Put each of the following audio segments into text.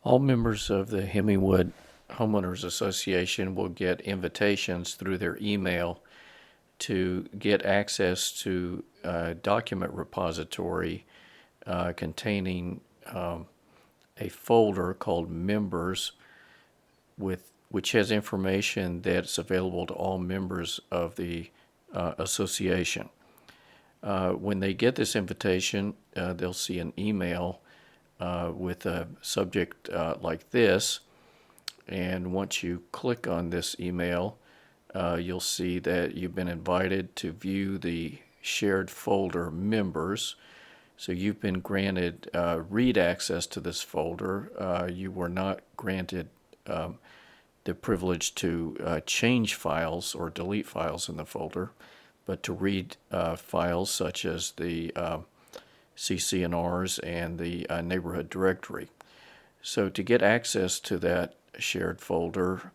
All members of the Hemmingwood Homeowners Association will get invitations through their email to get access to a document repository containing a folder called Members, which has information that's available to all members of the association. When they get this invitation, they'll see an email with a subject like this. And once you click on this email, you'll see that you've been invited to view the shared folder Members. So you've been granted read access to this folder. You were not granted the privilege to change files or delete files in the folder, but to read files such as the CCNRs and the neighborhood directory. So to get access to that shared folder,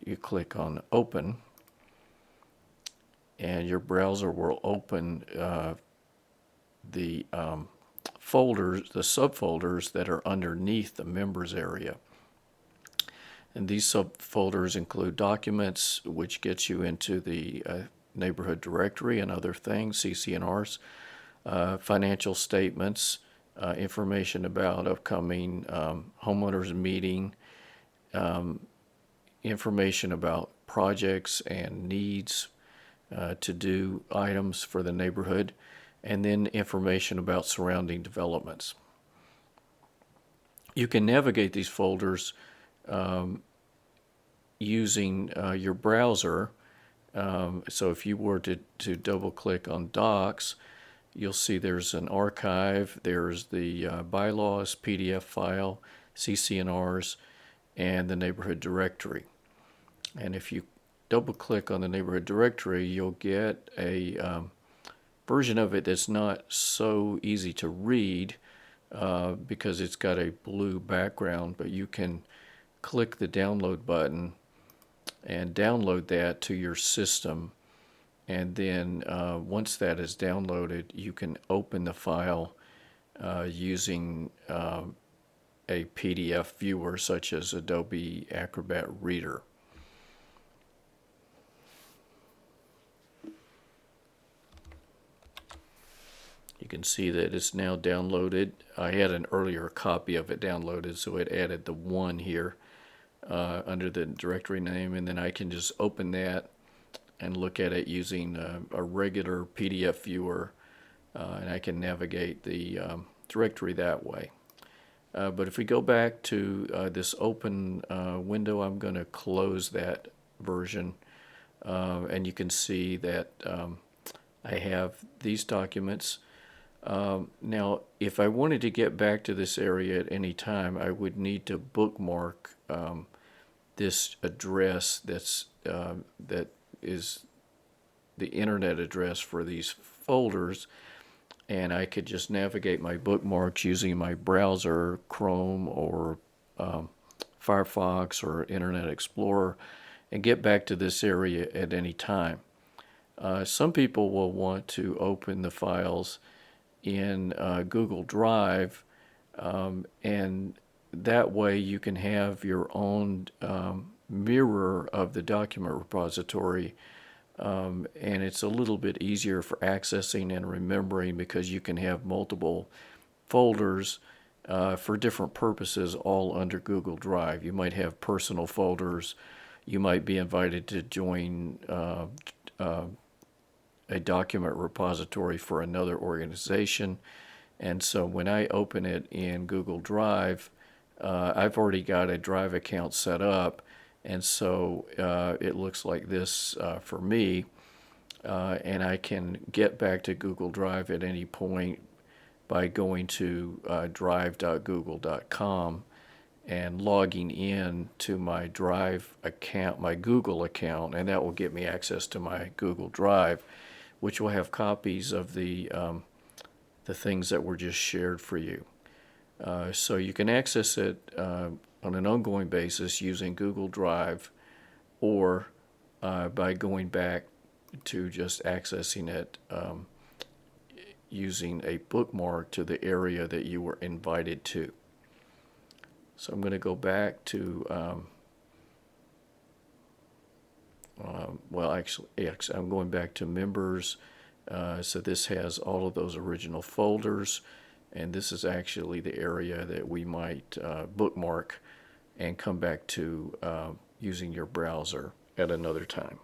you click on Open, and your browser will open the folders, the subfolders that are underneath the members area. And these subfolders include documents, which gets you into the neighborhood directory and other things, CCNRs, financial statements, information about upcoming homeowners meeting, information about projects and needs to do items for the neighborhood, and then information about surrounding developments. You can navigate these folders using your browser. So if you were to double click on Docs, you'll see there's an archive, there's the bylaws PDF file, CCNRs, and the neighborhood directory. And if you double click on the neighborhood directory, you'll get a version of it that's not so easy to read because it's got a blue background, but you can click the download button and download that to your system. And then once that is downloaded, you can open the file using a PDF viewer such as Adobe Acrobat Reader. You can see that it's now downloaded. I had an earlier copy of it downloaded, so it added the 1 here under the directory name, and then I can just open that and look at it using a regular PDF viewer, and I can navigate the directory that way. But if we go back to this open window, I'm going to close that version, and you can see that I have these documents. Now, if I wanted to get back to this area at any time, I would need to bookmark this address that is the internet address for these folders, and I could just navigate my bookmarks using my browser, Chrome or Firefox or Internet Explorer, and get back to this area at any time. Some people will want to open the files in Google Drive, and that way you can have your own mirror of the document repository, and it's a little bit easier for accessing and remembering because you can have multiple folders for different purposes all under Google Drive. You might have personal folders. You might be invited to join a document repository for another organization. And so when I open it in Google Drive, I've already got a Drive account set up, and so it looks like this for me. And I can get back to Google Drive at any point by going to drive.google.com and logging in to my Drive account, my Google account, and that will get me access to my Google Drive, which will have copies of the things that were just shared for you. So you can access it on an ongoing basis using Google Drive, or by going back to just accessing it using a bookmark to the area that you were invited to. So I'm going to go back to, well, actually, I'm going back to members. So this has all of those original folders, and this is actually the area that we might bookmark and come back to using your browser at another time.